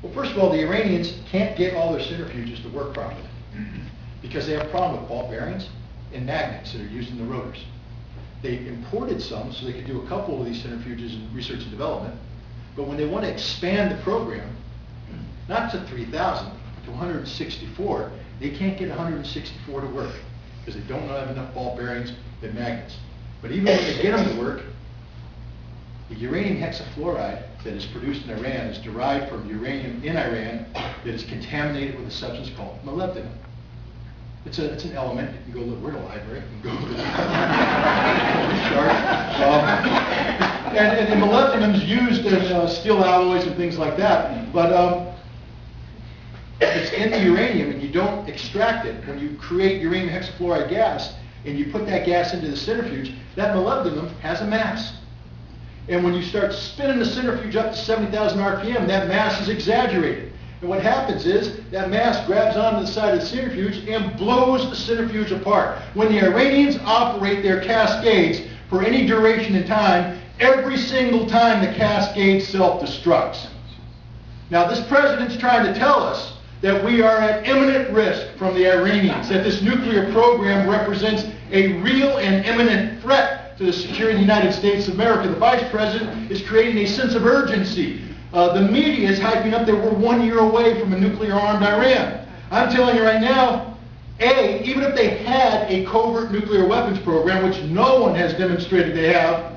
Well, first of all, the Iranians can't get all their centrifuges to work properly because they have a problem with ball bearings and magnets that are used in the rotors. They imported some so they could do a couple of these centrifuges in research and development, but when they want to expand the program, not to 3,000, to 164, they can't get 164 to work because they don't have enough ball bearings and magnets. But even when they get them to work, the uranium hexafluoride that is produced in Iran is derived from uranium in Iran that is contaminated with a substance called molybdenum. It's an element. You can go look. We're in a library. You can go look at it. And molybdenum is used in steel alloys and things like that. But it's in the uranium, and you don't extract it. When you create uranium hexafluoride gas, and you put that gas into the centrifuge, that molybdenum has a mass. And when you start spinning the centrifuge up to 70,000 RPM, that mass is exaggerated. And what happens is that mass grabs onto the side of the centrifuge and blows the centrifuge apart. When the Iranians operate their cascades for any duration in time, every single time the cascade self-destructs. Now, this president's trying to tell us that we are at imminent risk from the Iranians, that this nuclear program represents a real and imminent threat to the security of the United States of America. The vice president is creating a sense of urgency. The media is hyping up that we're 1 year away from a nuclear-armed Iran. I'm telling you right now, A, even if they had a covert nuclear weapons program, which no one has demonstrated they have,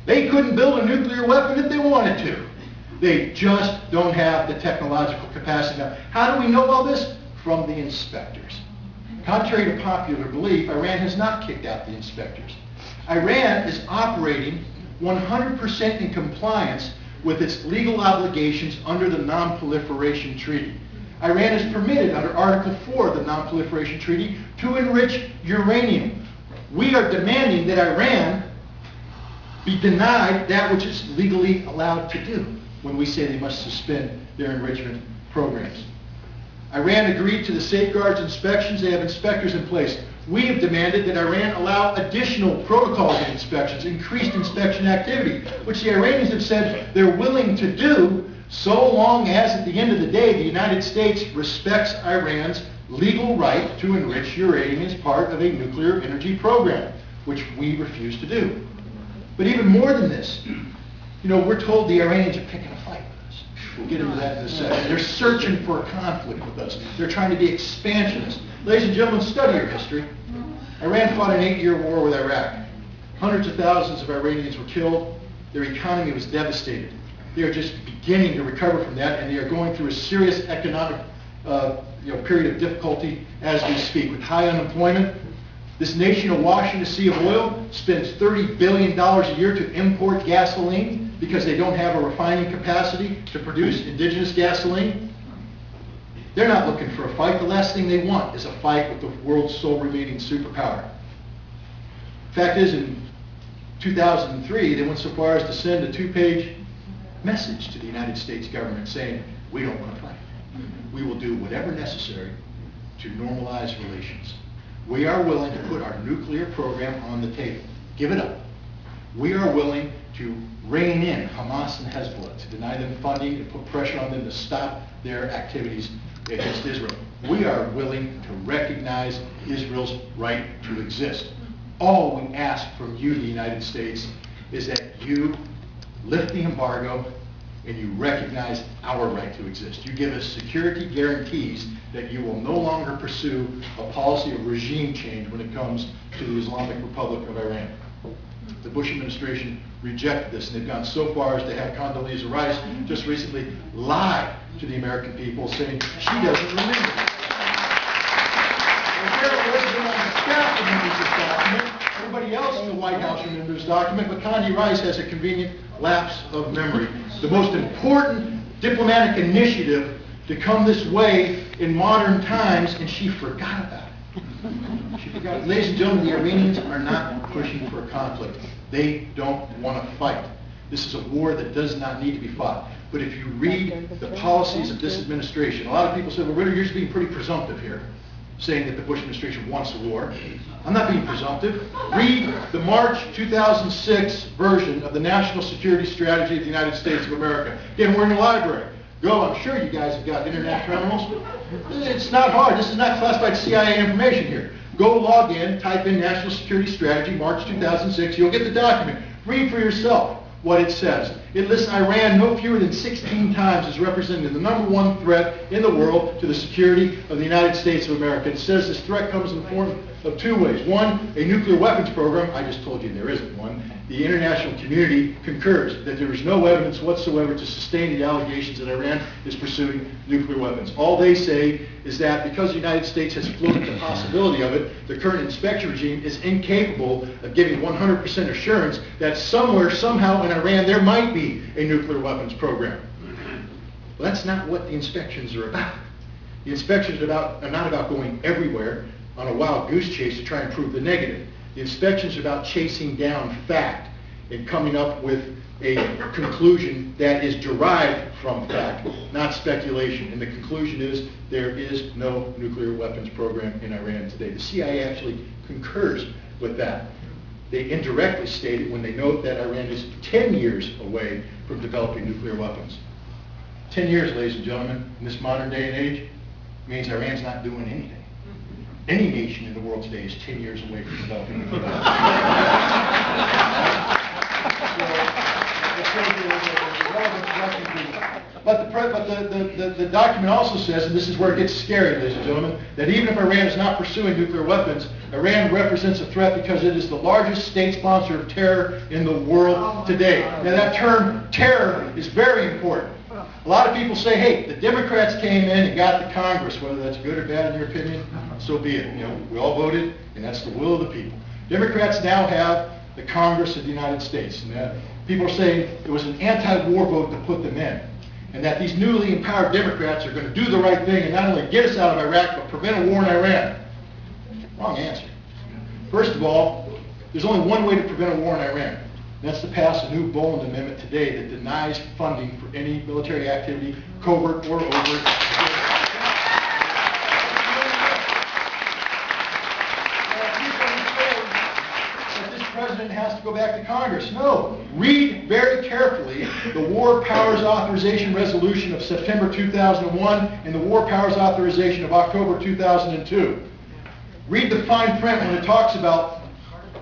they couldn't build a nuclear weapon if they wanted to. They just don't have the technological capacity. Now, how do we know all this? From the inspectors. Contrary to popular belief, Iran has not kicked out the inspectors. Iran is operating 100% in compliance with its legal obligations under the Non-Proliferation Treaty. Iran is permitted under Article 4 of the Non-Proliferation Treaty to enrich uranium. We are demanding that Iran be denied that which it's legally allowed to do when we say they must suspend their enrichment programs. Iran agreed to the safeguards inspections. They have inspectors in place. We have demanded that Iran allow additional protocols of inspections, increased inspection activity, which the Iranians have said they're willing to do so long as, at the end of the day, the United States respects Iran's legal right to enrich uranium as part of a nuclear energy program, which we refuse to do. But even more than this, you know, we're told the Iranians are picking a fight with us. We'll get into that in a second. They're searching for a conflict with us. They're trying to be expansionists. Ladies and gentlemen, study your history. Iran fought an 8-year war with Iraq. Hundreds of thousands of Iranians were killed. Their economy was devastated. They are just beginning to recover from that, and they are going through a serious economic period of difficulty as we speak, with high unemployment. This nation awash in a sea of oil spends $30 billion a year to import gasoline because they don't have a refining capacity to produce indigenous gasoline. They're not looking for a fight. The last thing they want is a fight with the world's sole remaining superpower. Fact is, in 2003, they went so far as to send a 2-page message to the United States government saying, we don't want to fight. We will do whatever necessary to normalize relations. We are willing to put our nuclear program on the table. Give it up. We are willing to rein in Hamas and Hezbollah, to deny them funding and put pressure on them to stop their activities against Israel. We are willing to recognize Israel's right to exist. All we ask from you, the United States, is that you lift the embargo and you recognize our right to exist. You give us security guarantees that you will no longer pursue a policy of regime change when it comes to the Islamic Republic of Iran. The Bush administration rejected this, and they've gone so far as to have Condoleezza Rice just recently lie to the American people, saying she doesn't remember. Everybody else in the White House remembers this document, but Condi Rice has a convenient lapse of memory. The most important diplomatic initiative to come this way in modern times, and she forgot about it. She forgot. Ladies and gentlemen, the Iranians are not pushing for a conflict. They don't want to fight. This is a war that does not need to be fought. But if you read the policies of this administration, a lot of people say, well, Ritter, you're just being pretty presumptive here, saying that the Bush administration wants a war. I'm not being presumptive. Read the March 2006 version of the National Security Strategy of the United States of America. Again, we're in the library. Go, I'm sure you guys have got internet terminals. It's not hard. This is not classified CIA information here. Go log in, type in National Security Strategy, March 2006. You'll get the document. Read for yourself what it says. It lists Iran no fewer than 16 times as representing the #1 threat in the world to the security of the United States of America. It says this threat comes in the form of two ways. One, a nuclear weapons program. I just told you there isn't one. The international community concurs that there is no evidence whatsoever to sustain the allegations that Iran is pursuing nuclear weapons. All they say is that because the United States has floated the possibility of it, the current inspection regime is incapable of giving 100% assurance that somewhere, somehow in Iran, there might be a nuclear weapons program. Well, that's not what the inspections are about. The inspections are not about going everywhere on a wild goose chase to try and prove the negative. The inspections are about chasing down fact and coming up with a conclusion that is derived from fact, not speculation. And the conclusion is there is no nuclear weapons program in Iran today. The CIA actually concurs with that. They indirectly state it when they note that Iran is 10 years away from developing nuclear weapons. 10 years, ladies and gentlemen, in this modern day and age, means Iran's not doing anything. Any nation in the world today is 10 years away from developing nuclear weapons. But the document also says, and this is where it gets scary, ladies and gentlemen, that even if Iran is not pursuing nuclear weapons, Iran represents a threat because it is the largest state sponsor of terror in the world today. Now that term, terror, is very important. A lot of people say, hey, the Democrats came in and got the Congress, whether that's good or bad in your opinion, so be it. You know, we all voted, and that's the will of the people. Democrats now have the Congress of the United States. And people are saying it was an anti-war vote to put them in, and that these newly empowered Democrats are going to do the right thing and not only get us out of Iraq, but prevent a war in Iran. Wrong answer. First of all, there's only one way to prevent a war in Iran. That's to pass a new Boland Amendment today that denies funding for any military activity, covert or overt. That this president has to go back to Congress. No. Read very carefully the War Powers Authorization Resolution of September 2001 and the War Powers Authorization of October 2002. Read the fine print when it talks about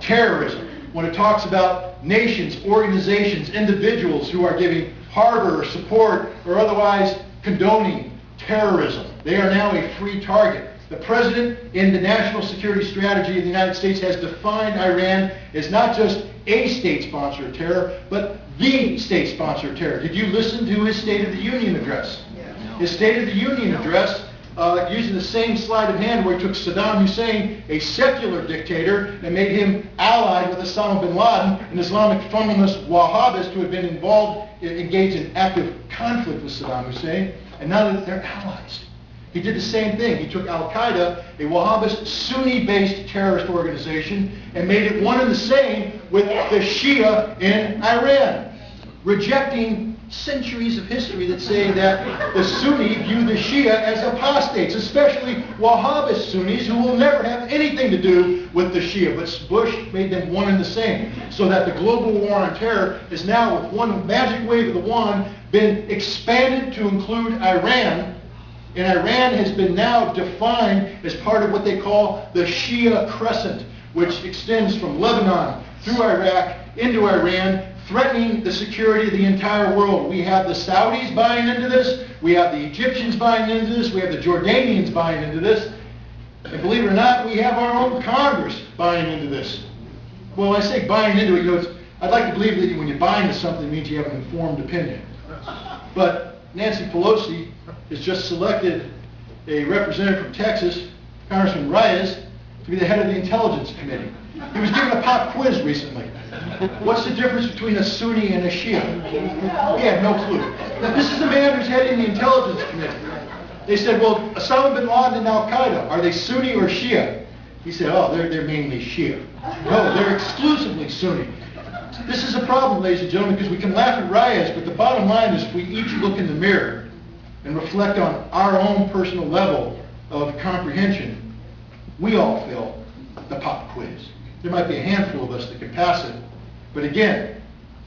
terrorism, when it talks about nations, organizations, individuals who are giving harbor or support or otherwise condoning terrorism. They are now a free target. The President, in the National Security Strategy of the United States, has defined Iran as not just a state sponsor of terror, but the state sponsor of terror. Did you listen to his State of the Union address? His State of the Union address, using the same sleight of hand where he took Saddam Hussein, a secular dictator, and made him allied with Osama bin Laden, an Islamic fundamentalist Wahhabist who had been engaged in active conflict with Saddam Hussein, and now that they're allies. He did the same thing. He took Al-Qaeda, a Wahhabist Sunni-based terrorist organization, and made it one and the same with the Shia in Iran, rejecting centuries of history that say that the Sunni view the Shia as apostates, especially Wahhabist Sunnis who will never have anything to do with the Shia. But Bush made them one and the same, so that the global war on terror is now, with one magic wave of the wand, been expanded to include Iran. And Iran has been now defined as part of what they call the Shia Crescent, which extends from Lebanon through Iraq into Iran, threatening the security of the entire world. We have the Saudis buying into this, we have the Egyptians buying into this, we have the Jordanians buying into this, and believe it or not, we have our own Congress buying into this. Well, when I say buying into it, you know, I'd like to believe that when you buy into something, it means you have an informed opinion. But Nancy Pelosi has just selected a representative from Texas, Congressman Reyes, to be the head of the Intelligence Committee. He was given a pop quiz recently. What's the difference between a Sunni and a Shia? He had no clue. Now, this is the man who's heading the Intelligence Committee. They said, well, Osama bin Laden and Al-Qaeda, are they Sunni or Shia? He said, oh, they're mainly Shia. No, they're exclusively Sunni. This is a problem, ladies and gentlemen, because we can laugh at Reyes, but the bottom line is if we each look in the mirror and reflect on our own personal level of comprehension, we all fail the pop quiz. There might be a handful of us that can pass it, but again,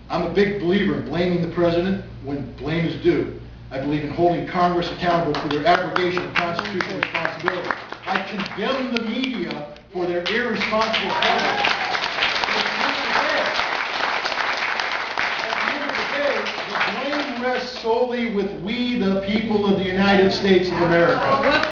I'm a big believer in blaming the president when blame is due. I believe in holding Congress accountable for their abrogation of constitutional responsibility. I condemn the media for their irresponsible coverage. At the end of the day, the blame rests solely with we, the people of the United States of America.